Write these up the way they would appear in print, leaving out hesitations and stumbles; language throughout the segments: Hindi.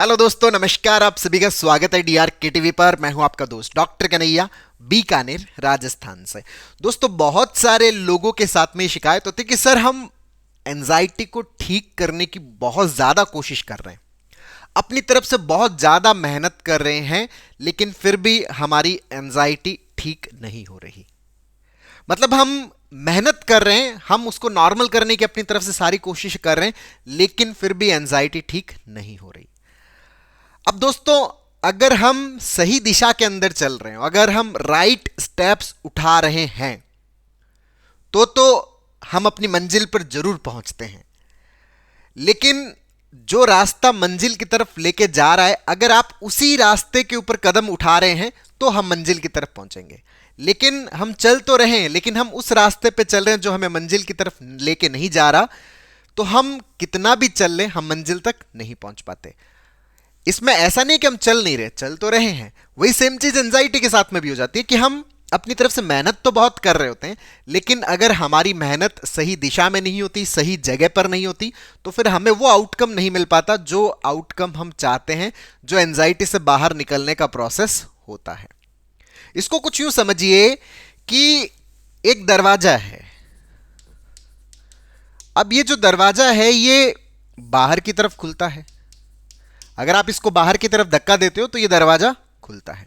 हेलो दोस्तों, नमस्कार। आप सभी का स्वागत है डीआर के टीवी पर। मैं हूं आपका दोस्त डॉक्टर कन्हैया, बीकानेर, राजस्थान से। दोस्तों, बहुत सारे लोगों के साथ में ये शिकायत होती है कि सर हम एंजाइटी को ठीक करने की बहुत ज़्यादा कोशिश कर रहे हैं, अपनी तरफ से बहुत ज़्यादा मेहनत कर रहे हैं, लेकिन फिर भी हमारी एंजाइटी ठीक नहीं हो रही। मतलब हम मेहनत कर रहे हैं, हम उसको नॉर्मल करने की अपनी तरफ से सारी कोशिश कर रहे हैं, लेकिन फिर भी एंजाइटी ठीक नहीं हो रही। अब दोस्तों, अगर हम सही दिशा के अंदर चल रहे हैं, अगर हम राइट स्टेप्स उठा रहे हैं, तो हम अपनी मंजिल पर जरूर पहुंचते हैं। लेकिन जो रास्ता मंजिल की तरफ लेके जा रहा है, अगर आप उसी रास्ते के ऊपर कदम उठा रहे हैं तो हम मंजिल की तरफ पहुंचेंगे। लेकिन हम चल तो रहे हैं, लेकिन हम उस रास्ते पे चल रहे हैं जो हमें मंजिल की तरफ लेके नहीं जा रहा, तो हम कितना भी चल लें, हम मंजिल तक नहीं पहुंच पाते। इसमें ऐसा नहीं कि हम चल नहीं रहे, चल तो रहे हैं। वही सेम चीज एंजाइटी के साथ में भी हो जाती है कि हम अपनी तरफ से मेहनत तो बहुत कर रहे होते हैं, लेकिन अगर हमारी मेहनत सही दिशा में नहीं होती, सही जगह पर नहीं होती, तो फिर हमें वो आउटकम नहीं मिल पाता जो आउटकम हम चाहते हैं, जो एंजाइटी से बाहर निकलने का प्रोसेस होता है। इसको कुछ यूं समझिए कि एक दरवाजा है। अब ये जो दरवाजा है, ये बाहर की तरफ खुलता है। अगर आप इसको बाहर की तरफ धक्का देते हो तो ये दरवाजा खुलता है।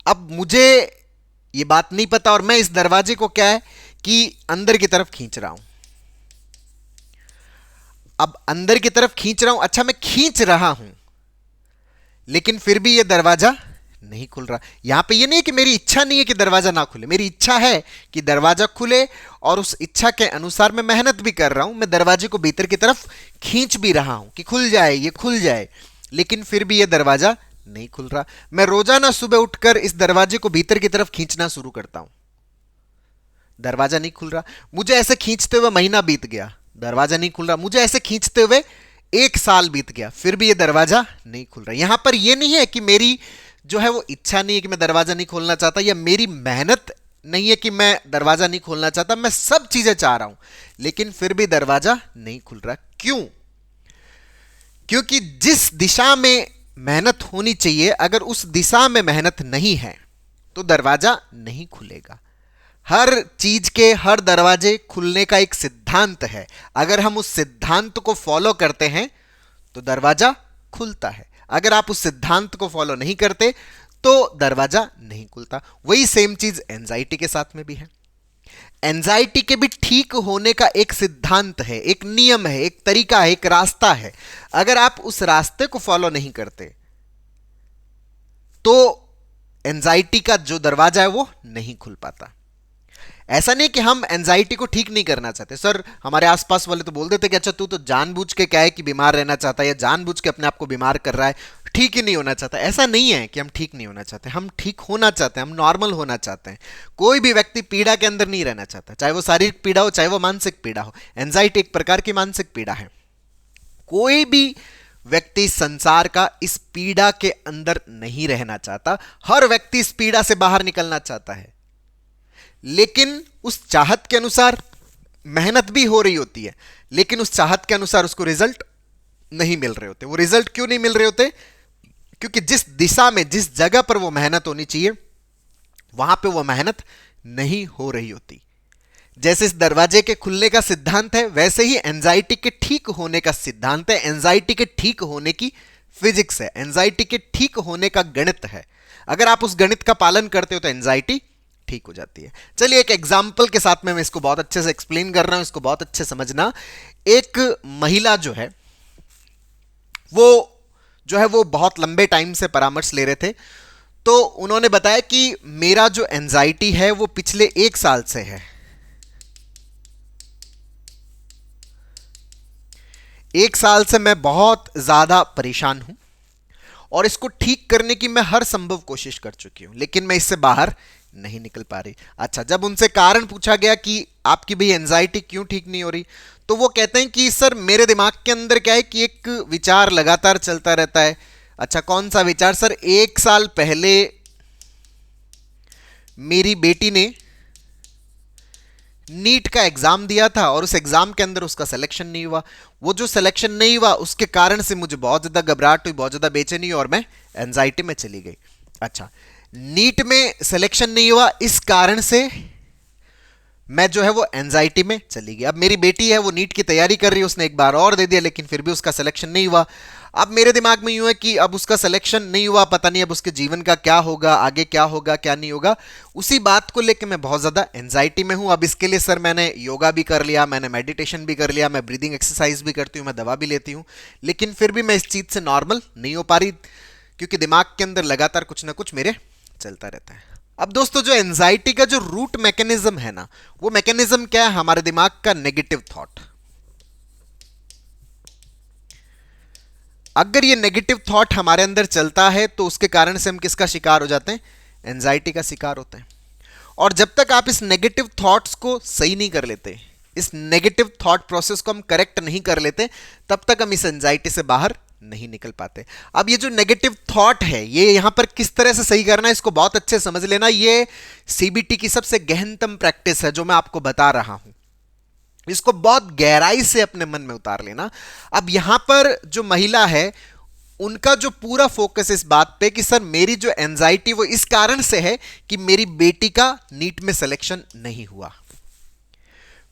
अब मुझे ये बात नहीं पता और मैं इस दरवाजे को क्या है कि अंदर की तरफ खींच रहा हूं। अब अंदर की तरफ खींच रहा हूं, अच्छा मैं खींच रहा हूं, लेकिन फिर भी ये दरवाजा नहीं खुल रहा। यहां पे ये नहीं है कि मेरी इच्छा नहीं है कि दरवाजा ना खुले, मेरी इच्छा है कि दरवाजा खुले, और उस इच्छा के अनुसार मैं मेहनत भी कर रहा हूं, मैं दरवाजे को भीतर की तरफ खींच भी रहा हूं कि खुल जाए, ये खुल जाए, लेकिन फिर भी ये दरवाजा नहीं खुल रहा। मैं रोजाना सुबह उठकर इस दरवाजे को भीतर की तरफ खींचना शुरू करता हूं, दरवाजा नहीं खुल रहा। मुझे ऐसे खींचते हुए महीना बीत गया, दरवाजा नहीं खुल रहा। मुझे ऐसे खींचते हुए एक साल बीत गया, फिर भी ये दरवाजा नहीं खुल रहा। यहां पर यह नहीं है कि मेरी जो है वो इच्छा नहीं है कि मैं दरवाजा नहीं खोलना चाहता, या मेरी मेहनत नहीं है कि मैं दरवाजा नहीं खोलना चाहता। मैं सब चीजें चाह रहा हूं, लेकिन फिर भी दरवाजा नहीं खुल रहा। क्यों? क्योंकि जिस दिशा में मेहनत होनी चाहिए, अगर उस दिशा में मेहनत नहीं है तो दरवाजा नहीं खुलेगा। हर चीज के, हर दरवाजे खुलने का एक सिद्धांत है। अगर हम उस सिद्धांत को फॉलो करते हैं तो दरवाजा खुलता है। अगर आप उस सिद्धांत को फॉलो नहीं करते तो दरवाजा नहीं खुलता। वही सेम चीज एंजाइटी के साथ में भी है। एंजाइटी के भी ठीक होने का एक सिद्धांत है, एक नियम है, एक तरीका है, एक रास्ता है। अगर आप उस रास्ते को फॉलो नहीं करते तो एंजाइटी का जो दरवाजा है वो नहीं खुल पाता। ऐसा नहीं कि हम एंजाइटी को ठीक नहीं करना चाहते। सर, हमारे आसपास वाले तो बोल देते कि अच्छा तू तो जानबूझ के क्या है कि बीमार रहना चाहता है, या जानबूझ के अपने आप को बीमार कर रहा है, ठीक ही नहीं होना चाहता। ऐसा नहीं है कि हम ठीक नहीं होना चाहते, हम ठीक होना चाहते हैं, हम नॉर्मल होना चाहते हैं। कोई भी व्यक्ति पीड़ा के अंदर नहीं रहना चाहता, चाहे वो शारीरिक पीड़ा हो, चाहे वो मानसिक पीड़ा हो। एंजाइटी एक प्रकार की मानसिक पीड़ा है। कोई भी व्यक्ति संसार का इस पीड़ा के अंदर नहीं रहना चाहता। हर व्यक्ति इस पीड़ा से बाहर निकलना चाहता है, लेकिन उस चाहत के अनुसार मेहनत भी हो रही होती है, लेकिन उस चाहत के अनुसार उसको रिजल्ट नहीं मिल रहे होते। वो रिजल्ट क्यों नहीं मिल रहे होते? क्योंकि जिस दिशा में, जिस जगह पर वो मेहनत होनी चाहिए, वहां पे वो मेहनत नहीं हो रही होती। जैसे इस दरवाजे के खुलने का सिद्धांत है, वैसे ही एंजाइटी के ठीक होने का सिद्धांत है। एंजाइटी के ठीक होने की फिजिक्स है, एंजाइटी के ठीक होने का गणित है। अगर आप उस गणित का पालन करते हो तो एंजाइटी ठीक हो जाती है। चलिए एक एग्जाम्पल के साथ में मैं इसको बहुत अच्छे से एक्सप्लेन कर रहा हूं, इसको बहुत अच्छे समझना। एक महिला जो है वो बहुत लंबे टाइम से परामर्श ले रहे थे, तो उन्होंने बताया कि मेरा जो एंजाइटी है वो पिछले एक साल से है। एक साल से मैं बहुत ज्यादा परेशान हूं, और इसको ठीक करने की मैं हर संभव कोशिश कर चुकी हूं, लेकिन मैं इससे बाहर नहीं निकल पा रही। अच्छा, जब उनसे कारण पूछा गया कि आपकी भी एंजाइटी क्यों ठीक नहीं हो रही, तो वो कहते हैं कि सर मेरे दिमाग के अंदर क्या है कि एक विचार लगातार चलता रहता है। अच्छा, कौन सा विचार? सर, एक साल पहले मेरी बेटी ने नीट का एग्जाम दिया था और उस एग्जाम के अंदर उसका सिलेक्शन नहीं हुआ। वो जो सिलेक्शन नहीं हुआ उसके कारण से मुझे बहुत ज्यादा घबराहट हुई, बहुत ज्यादा बेचैनी हुई और मैं एंजाइटी में चली गई। अच्छा, नीट में सिलेक्शन नहीं हुआ, इस कारण से मैं जो है वो एंजाइटी में चली गई। अब मेरी बेटी है, वो नीट की तैयारी कर रही है, उसने एक बार और दे दिया लेकिन फिर भी उसका सिलेक्शन नहीं हुआ। अब मेरे दिमाग में यूं है कि अब उसका सिलेक्शन नहीं हुआ, पता नहीं अब उसके जीवन का क्या होगा, आगे क्या होगा क्या नहीं होगा। उसी बात को लेकर मैं बहुत ज्यादा एंजाइटी में हूं। अब इसके लिए सर मैंने योगा भी कर लिया, मैंने मेडिटेशन भी कर लिया, मैं ब्रीदिंग एक्सरसाइज भी करती हूँ, मैं दवा भी लेती हूँ, लेकिन फिर भी मैं इस चीज से नॉर्मल नहीं हो पा रही, क्योंकि दिमाग के अंदर लगातार कुछ ना कुछ मेरे चलता रहता है। अब दोस्तों, जो एंजाइटी का जो रूट मैकेनिज्म है ना, वो मैकेनिज्म क्या है? हमारे दिमाग का नेगेटिव थॉट। अगर ये नेगेटिव थॉट हमारे अंदर चलता है तो उसके कारण से हम किसका शिकार हो जाते हैं? एंजाइटी का शिकार होते हैं। और जब तक आप इस नेगेटिव थॉट्स को सही नहीं कर लेते, इस नेगेटिव थॉट प्रोसेस को हम करेक्ट नहीं कर लेते, तब तक हम इस एंजाइटी से बाहर नहीं निकल पाते। अब ये जो नेगेटिव थॉट है, ये यहां पर किस तरह से सही करना है, इसको बहुत अच्छे से समझ लेना। ये सीबीटी की सबसे गहनतम प्रैक्टिस है जो मैं आपको बता रहा हूं, इसको बहुत गहराई से अपने मन में उतार लेना। अब यहां पर जो महिला है, उनका जो पूरा फोकस इस बात पे कि सर मेरी जो एंजाइटी वो इस कारण से है कि मेरी बेटी का नीट में सिलेक्शन नहीं हुआ।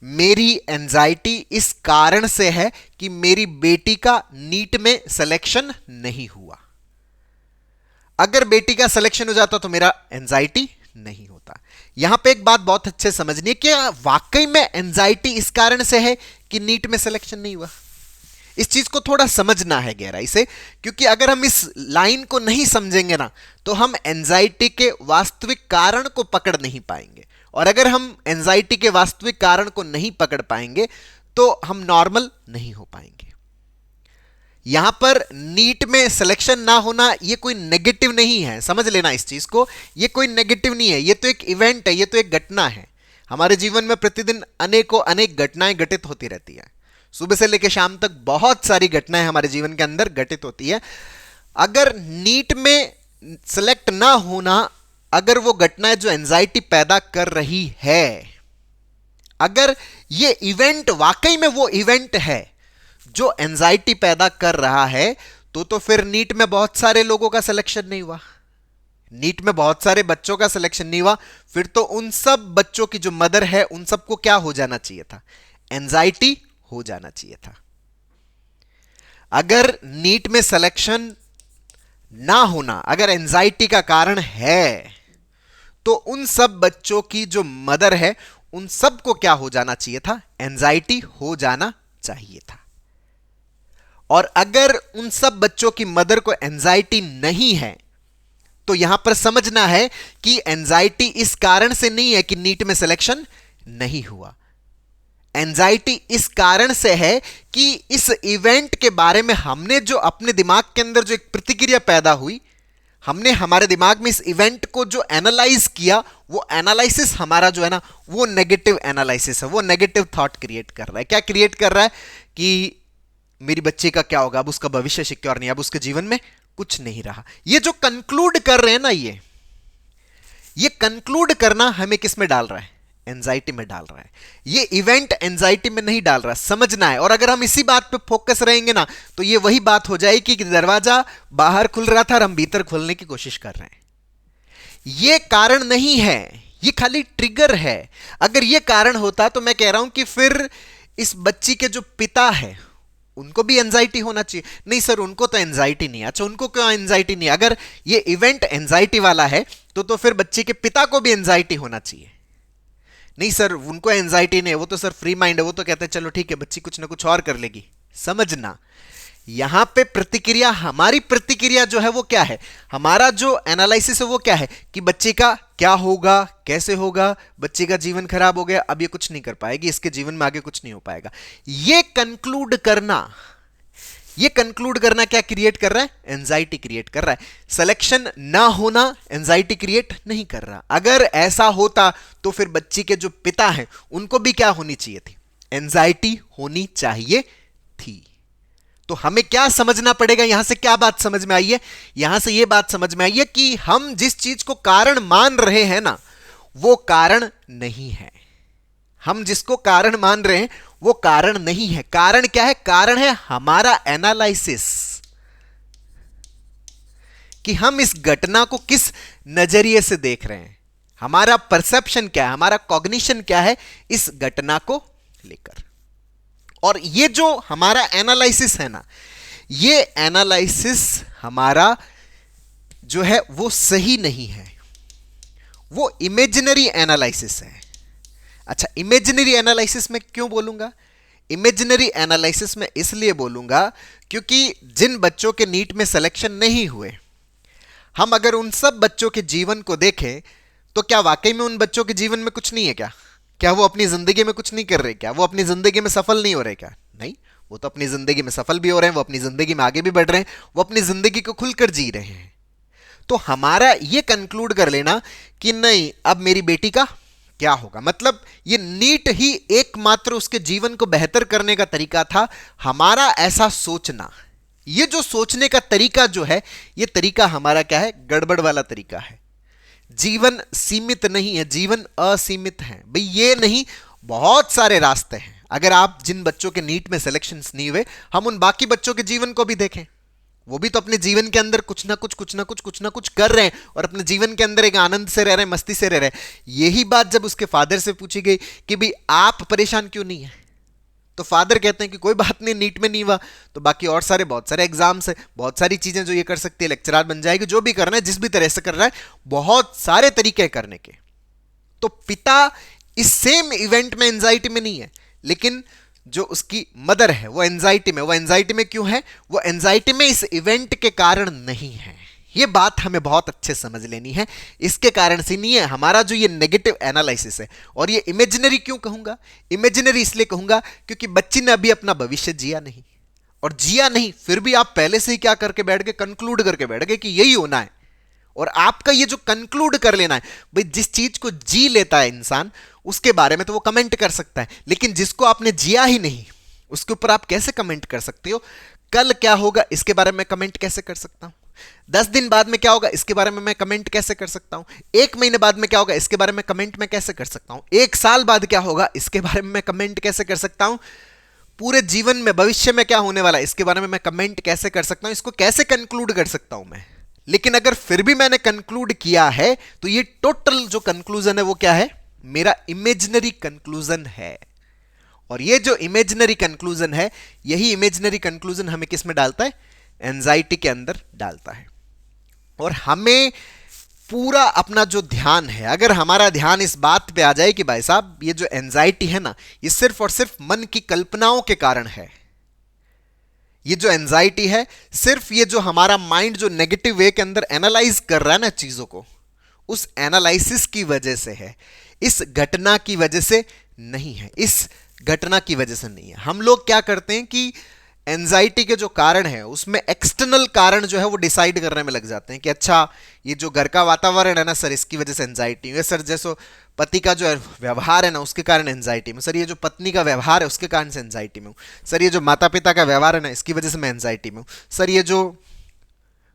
मेरी एंजाइटी इस कारण से है कि मेरी बेटी का नीट में सिलेक्शन नहीं हुआ। अगर बेटी का सिलेक्शन हो जाता तो मेरा एंजाइटी नहीं होता। यहां पे एक बात बहुत अच्छे समझनी है कि वाकई में एंजाइटी इस कारण से है कि नीट में सिलेक्शन नहीं हुआ। इस चीज को थोड़ा समझना है गहराई से, क्योंकि अगर हम इस लाइन को नहीं समझेंगे ना, तो हम एंजाइटी के वास्तविक कारण को पकड़ नहीं पाएंगे। और अगर हम एंजाइटी के वास्तविक कारण को नहीं पकड़ पाएंगे तो हम नॉर्मल नहीं हो पाएंगे। यहां पर नीट में सिलेक्शन ना होना ये कोई नेगेटिव नहीं है, समझ लेना इस चीज को। ये कोई नेगेटिव नहीं है, ये तो एक इवेंट है, ये तो एक घटना है। हमारे जीवन में प्रतिदिन अनेकों अनेक घटनाएं घटित होती रहती है। सुबह से लेकर शाम तक बहुत सारी घटनाएं हमारे जीवन के अंदर घटित होती है। अगर नीट में सिलेक्ट ना होना, अगर वो घटनाएं जो एंजाइटी पैदा कर रही है, अगर ये इवेंट वाकई में वो इवेंट है जो एंजाइटी पैदा कर रहा है, तो फिर नीट में बहुत सारे लोगों का सिलेक्शन नहीं हुआ, नीट में बहुत सारे बच्चों का सिलेक्शन नहीं हुआ। फिर तो उन सब बच्चों की जो मदर है, उन सबको क्या हो जाना चाहिए था? एंजाइटी हो जाना चाहिए था। अगर नीट में सिलेक्शन ना होना अगर एंजाइटी का कारण है, तो उन सब बच्चों की जो मदर है, उन सबको क्या हो जाना चाहिए था? एंजाइटी हो जाना चाहिए था। और अगर उन सब बच्चों की मदर को एंजाइटी नहीं है, तो यहां पर समझना है कि एंजाइटी इस कारण से नहीं है कि नीट में सिलेक्शन नहीं हुआ। एंजाइटी इस कारण से है कि इस इवेंट के बारे में हमने जो अपने दिमाग के अंदर जो एक प्रतिक्रिया पैदा हुई, हमने हमारे दिमाग में इस इवेंट को जो एनालाइज किया, वो एनालिसिस हमारा जो है ना, वो नेगेटिव एनालिसिस है, वो नेगेटिव थॉट क्रिएट कर रहा है। क्या क्रिएट कर रहा है? कि मेरी बच्ची का क्या होगा, अब उसका भविष्य सिक्योर नहीं, अब उसके जीवन में कुछ नहीं रहा। ये जो कंक्लूड कर रहे हैं ना, ये कंक्लूड करना हमें किस में डाल रहा है? एंजाइटी में डाल रहा है। ये इवेंट एंजाइटी में नहीं डाल रहा, समझना है। और अगर हम इसी बात पे फोकस रहेंगे ना, तो ये वही बात हो जाएगी कि दरवाजा बाहर खुल रहा था और हम भीतर खोलने की कोशिश कर रहे हैं। ये कारण नहीं है, ये खाली ट्रिगर है। अगर ये कारण होता तो मैं कह रहा हूं कि फिर इस बच्ची के जो पिता है, उनको भी एंजाइटी होना चाहिए। नहीं सर, उनको तो एंजाइटी नहीं। अच्छा, उनको क्यों एंजाइटी नहीं? अगर ये इवेंट एंजाइटी वाला है तो फिर बच्चे के पिता को भी एंजाइटी होना चाहिए। नहीं सर, उनको एंजाइटी नहीं है, वो तो सर फ्री माइंड है, वो तो कहते हैं चलो ठीक है, बच्ची कुछ ना कुछ और कर लेगी। समझना, यहां पे प्रतिक्रिया, हमारी प्रतिक्रिया जो है वो क्या है? हमारा जो एनालिसिस है वो क्या है? कि बच्चे का क्या होगा, कैसे होगा, बच्चे का जीवन खराब हो गया, अब ये कुछ नहीं कर पाएगी, इसके जीवन में आगे कुछ नहीं हो पाएगा। ये कंक्लूड करना क्या क्रिएट कर रहा है? एंजाइटी क्रिएट कर रहा है। सिलेक्शन ना होना एंजाइटी क्रिएट नहीं कर रहा। अगर ऐसा होता तो फिर बच्ची के जो पिता हैं, उनको भी क्या होनी चाहिए थी? एंजाइटी होनी चाहिए थी। तो हमें क्या समझना पड़ेगा? यहां से क्या बात समझ में आई है? यहां से यह बात समझ में आई है कि हम जिस चीज को कारण मान रहे हैं ना, वो कारण नहीं है। हम जिसको कारण मान रहे हैं वो कारण नहीं है। कारण क्या है? कारण है हमारा एनालिसिस, कि हम इस घटना को किस नजरिए से देख रहे हैं, हमारा परसेप्शन क्या है, हमारा कॉग्निशन क्या है इस घटना को लेकर। और ये जो हमारा एनालिसिस है ना, ये एनालिसिस हमारा जो है वो सही नहीं है, वो इमेजिनरी एनालिसिस है। अच्छा, इमेजिनरी एनालिसिस में क्यों बोलूंगा? इमेजिनरी एनालिसिस में इसलिए बोलूंगा क्योंकि जिन बच्चों के नीट में सिलेक्शन नहीं हुए, हम अगर उन सब बच्चों के जीवन को देखें तो क्या वाकई में उन बच्चों के जीवन में कुछ नहीं है क्या? क्या वो अपनी जिंदगी में कुछ नहीं कर रहे? क्या वो अपनी जिंदगी में सफल नहीं हो रहे? क्या नहीं, वो तो अपनी जिंदगी में सफल भी हो रहे हैं, वो अपनी जिंदगी में आगे भी बढ़ रहे हैं, वो अपनी जिंदगी को खुलकर जी रहे हैं। तो हमारा ये कंक्लूड कर लेना कि नहीं, अब मेरी बेटी का क्या होगा, मतलब ये नीट ही एकमात्र उसके जीवन को बेहतर करने का तरीका था। हमारा ऐसा सोचना, ये जो सोचने का तरीका जो है, ये तरीका हमारा क्या है? गड़बड़ वाला तरीका है। जीवन सीमित नहीं है, जीवन असीमित है भाई। ये नहीं, बहुत सारे रास्ते हैं। अगर आप जिन बच्चों के नीट में सिलेक्शंस नहीं हुए, हम उन बाकी बच्चों के जीवन को भी देखें, वो भी तो अपने जीवन के अंदर कुछ ना कुछ कर रहे हैं और अपने जीवन के अंदर एक आनंद से रह रहे हैं, मस्ती से रह रहे हैं। यही बात जब उसके फादर से पूछी गई कि भाई आप परेशान क्यों नहीं है, तो फादर कहते हैं कि कोई बात नहीं, नीट में नहीं हुआ तो बाकी और सारे बहुत सारे एग्जाम्स है, बहुत सारी चीजें जो ये कर सकती है, लेक्चरर बन जाएगी, जो भी करना है जिस भी तरह से कर रहा है, बहुत सारे तरीके करने के। तो पिता इस सेम इवेंट में एंजाइटी में नहीं है, लेकिन जो उसकी मदर है वो एंजाइटी में। वो एंजाइटी में क्यों है? वो एंजाइटी में इस इवेंट के कारण नहीं है। ये बात हमें बहुत अच्छे समझ लेनी है। इसके कारण से नहीं है, हमारा जो ये नेगेटिव एनालिसिस है। और ये इमेजिनरी क्यों कहूंगा? इमेजिनरी इसलिए कहूंगा क्योंकि बच्ची ने अभी अपना भविष्य जिया नहीं, और जिया नहीं फिर भी आप पहले से ही क्या करके बैठ गए? कंक्लूड करके बैठ गए कि यही होना है। और आपका ये जो कंक्लूड कर लेना है भाई, जिस चीज को जी लेता है इंसान उसके बारे में तो वो कमेंट कर सकता है, लेकिन जिसको आपने जिया ही नहीं उसके ऊपर आप कैसे कमेंट कर सकते हो? कल क्या होगा इसके बारे में कमेंट कैसे कर सकता हूं? 10 दिन बाद में क्या होगा इसके बारे में मैं कमेंट कैसे कर सकता हूं? 1 महीने बाद में क्या होगा इसके बारे में कमेंट मैं कैसे कर सकता हूं? 1 साल बाद क्या होगा इसके बारे में मैं कमेंट कैसे कर सकता हूं? पूरे जीवन में भविष्य में क्या होने वाला है इसके बारे में मैं कमेंट कैसे कर सकता हूं? इसको कैसे कंक्लूड कर सकता हूं मैं? लेकिन अगर फिर भी मैंने कंक्लूड किया है तो ये टोटल जो कंक्लूजन है वो क्या है? मेरा इमेजिनरी कंक्लूजन है। और ये जो इमेजिनरी कंक्लूजन है, यही इमेजिनरी कंक्लूजन हमें किस में डालता है? एंजाइटी के अंदर डालता है। और हमें पूरा अपना जो ध्यान है, अगर हमारा ध्यान इस बात पे आ जाए कि भाई साहब ये जो एंजाइटी है ना, ये सिर्फ और सिर्फ मन की कल्पनाओं के कारण है, ये जो एंजाइटी है सिर्फ ये जो हमारा माइंड जो नेगेटिव वे के अंदर एनालाइज कर रहा है ना चीजों को, उस एनालिसिस की वजह से है, इस घटना की वजह से नहीं है, इस घटना की वजह से नहीं है। हम लोग क्या करते हैं कि एंजाइटी के जो कारण है उसमें एक्सटर्नल कारण जो है वो डिसाइड करने में लग जाते हैं कि अच्छा ये जो घर का वातावरण है ना सर, इसकी वजह से एंजाइटी है सर। जैसे पति का जो व्यवहार है ना उसके कारण एंजाइटी में, सर ये जो पत्नी का व्यवहार है उसके कारण से एंजाइटी में हूँ, सर ये जो माता पिता का व्यवहार है ना इसकी वजह से मैं एंजाइटी में हूँ, सर ये जो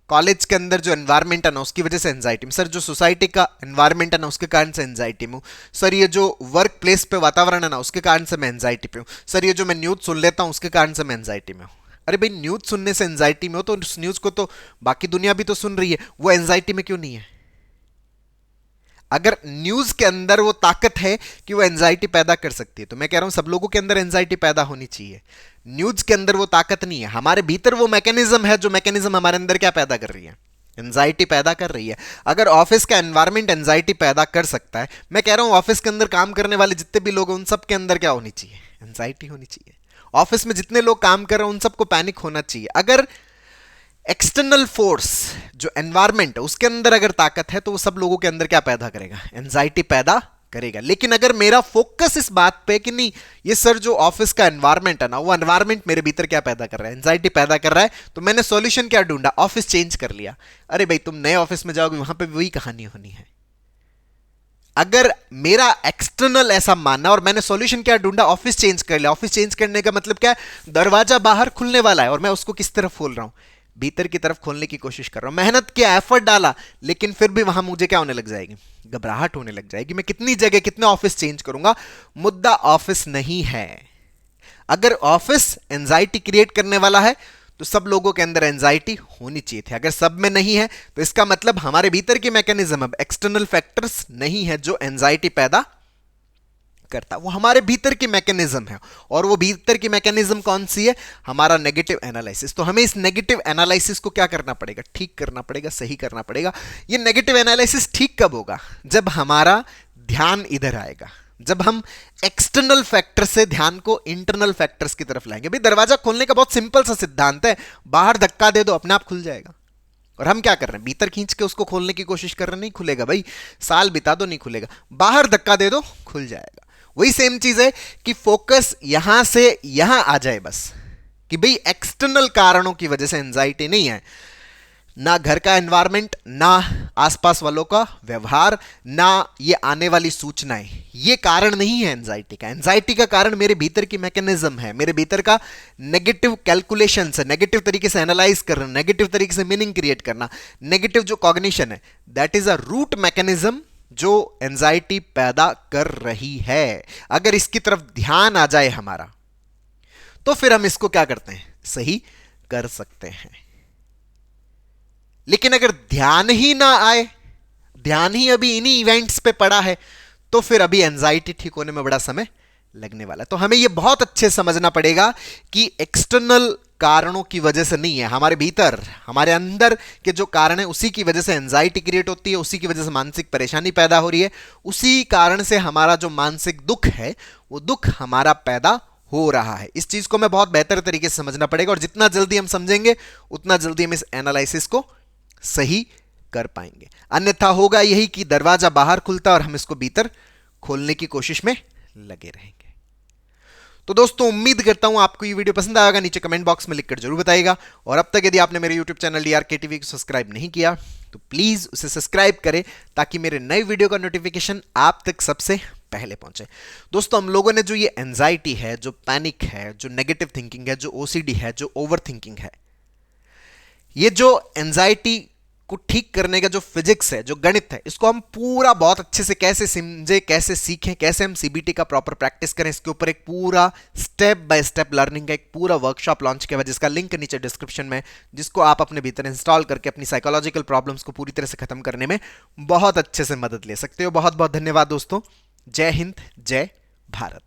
कॉलेज के अंदर जो एनवायरनमेंट है ना उसकी वजह से एंजाइटी में, सर जो सोसाइटी का एनवायरनमेंट है ना उसके कारण से एंजाइटी में हूँ, सर ये जो वर्क प्लेस पे वातावरण है ना उसके कारण से मैं एंजाइटी पे हूँ, सर ये जो मैं न्यूज़ सुन लेता हूँ उसके कारण से मैं एंजाइटी में हूँ। अरे भाई, न्यूज़ सुनने से एंजाइटी में हो तो उस न्यूज़ को तो बाकी दुनिया भी तो सुन रही है, वो एंजाइटी में क्यों नहीं है? अगर न्यूज के अंदर वो ताकत है कि वो एंजाइटी पैदा कर सकती है, तो मैं कह रहा हूं सब लोगों के अंदर एंजाइटी पैदा होनी चाहिए। न्यूज के अंदर वो ताकत नहीं है, हमारे भीतर वो मैकेनिज्म है, जो मैकेनिज्म हमारे अंदर क्या पैदा कर रही है? एंजाइटी पैदा कर रही है। अगर ऑफिस का एनवायरनमेंट एंजाइटी पैदा कर सकता है, मैं कह रहा हूं ऑफिस के अंदर काम करने वाले जितने भी लोग हैं उन सब के अंदर क्या होनी चाहिए? एंजाइटी होनी चाहिए। ऑफिस में जितने लोग काम कर रहे हैं उन सबको पैनिक होना चाहिए। अगर एक्सटर्नल फोर्स जो एनवायरनमेंट है उसके अंदर अगर ताकत है तो वो सब लोगों के अंदर क्या पैदा करेगा? एंजाइटी पैदा करेगा। लेकिन अगर मेरा फोकस इस बात पे कि नहीं ये सर जो ऑफिस का एनवायरनमेंट है ना वो एनवायरनमेंट मेरे भीतर क्या पैदा कर रहा है? एंजाइटी पैदा कर रहा है, तो मैंने सॉल्यूशन क्या ढूंढा? ऑफिस चेंज कर लिया। अरे भाई, तुम नए ऑफिस में जाओगे वहां पे वही कहानी होनी है। अगर मेरा एक्सटर्नल ऐसा मानना और मैंने सॉल्यूशन क्या ढूंढा? ऑफिस चेंज कर लिया। ऑफिस चेंज करने का मतलब क्या है? दरवाजा बाहर खुलने वाला है और मैं उसको किस तरफ खोल रहा हूं? भीतर की तरफ खोलने की कोशिश कर रहा हूं, मेहनत किया, एफर्ट डाला, लेकिन फिर भी वहां मुझे क्या होने लग जाएगी, घबराहट होने लग जाएगी। मैं कितनी जगह कितने ऑफिस चेंज करूंगा, मुद्दा ऑफिस नहीं है। अगर ऑफिस एंजाइटी क्रिएट करने वाला है तो सब लोगों के अंदर एंजाइटी होनी चाहिए थी। अगर सब में नहीं है तो इसका मतलब हमारे भीतर के मैकेनिज्म, अब एक्सटर्नल फैक्टर्स नहीं है जो एंजाइटी पैदा करता, वो हमारे भीतर की मैकेनिज्म है। और वो भीतर की मैकेनिज्म कौन सी है, हमारा नेगेटिव एनालिसिस। तो हमें इस नेगेटिव एनालिसिस को क्या करना पड़ेगा, ठीक करना पड़ेगा, सही करना पड़ेगा। ये नेगेटिव एनालिसिस ठीक कब होगा, जब हमारा ध्यान इधर आएगा, जब हम एक्सटर्नल फैक्टर से ध्यान को इंटरनल फैक्टर्स की तरफ लाएंगे। भाई दरवाजा खोलने का बहुत सिंपल सा सिद्धांत है, बाहर धक्का दे दो अपने आप खुल जाएगा। और हम क्या कर रहे हैं, भीतर खींच के उसको खोलने की कोशिश कर रहे हैं, नहीं खुलेगा भाई, साल बिता दो नहीं खुलेगा, बाहर धक्का दे दो खुल जाएगा। वही सेम चीज है कि फोकस यहां से यहां आ जाए बस, कि भाई एक्सटर्नल कारणों की वजह से एंजाइटी नहीं है, ना घर का एनवायरनमेंट, ना आसपास वालों का व्यवहार, ना ये आने वाली सूचनाएं, ये कारण नहीं है एंजाइटी का। एंजाइटी का कारण मेरे भीतर की मैकेनिज्म है, मेरे भीतर का नेगेटिव कैलकुलेशन है, नेगेटिव तरीके से एनालाइज करना, नेगेटिव तरीके से मीनिंग क्रिएट करना, नेगेटिव जो कॉग्निशन है, that is a root mechanism जो एंजाइटी पैदा कर रही है। अगर इसकी तरफ ध्यान आ जाए हमारा, तो फिर हम इसको क्या करते हैं, सही कर सकते हैं। लेकिन अगर ध्यान ही ना आए, ध्यान ही अभी इन्हीं इवेंट्स पे पड़ा है, तो फिर अभी एंजाइटी ठीक होने में बड़ा समय लगने वाला है। तो हमें यह बहुत अच्छे समझना पड़ेगा कि एक्सटर्नल कारणों की वजह से नहीं है, हमारे भीतर, हमारे अंदर के जो कारण है उसी की वजह से एंजाइटी क्रिएट होती है, उसी की वजह से मानसिक परेशानी पैदा हो रही है, उसी कारण से हमारा जो मानसिक दुख है वो दुख हमारा पैदा हो रहा है। इस चीज को मैं बहुत बेहतर तरीके से समझना पड़ेगा, और जितना जल्दी हम समझेंगे उतना जल्दी हम इस एनालिसिस को सही कर पाएंगे। अन्यथा होगा यही कि दरवाजा बाहर खुलता और हम इसको भीतर खोलने की कोशिश में लगे रहेंगे। तो दोस्तों उम्मीद करता हूं आपको ये वीडियो पसंद आएगा, नीचे कमेंट बॉक्स में लिखकर जरूर बताइएगा। और अब तक यदि आपने मेरे यूट्यूब चैनल DRK TV को सब्सक्राइब नहीं किया तो प्लीज उसे सब्सक्राइब करें, ताकि मेरे नए वीडियो का नोटिफिकेशन आप तक सबसे पहले पहुंचे। दोस्तों हम लोगों ने जो ये एंजाइटी है, जो पैनिक है, जो नेगेटिव थिंकिंग है, जो OCD है, जो ओवर थिंकिंग है, ये जो एंजाइटी को ठीक करने का जो फिजिक्स है, जो गणित है, इसको हम पूरा बहुत अच्छे से कैसे समझे, कैसे सीखें, कैसे हम CBT का प्रॉपर प्रैक्टिस करें, इसके ऊपर एक पूरा स्टेप बाय स्टेप लर्निंग का एक पूरा वर्कशॉप लॉन्च किया हुआ है, जिसका लिंक नीचे डिस्क्रिप्शन में, जिसको आप अपने भीतर इंस्टॉल करके अपनी साइकोलॉजिकल प्रॉब्लम्स को पूरी तरह से खत्म करने में बहुत अच्छे से मदद ले सकते हो। बहुत बहुत धन्यवाद दोस्तों। जय हिंद, जय भारत।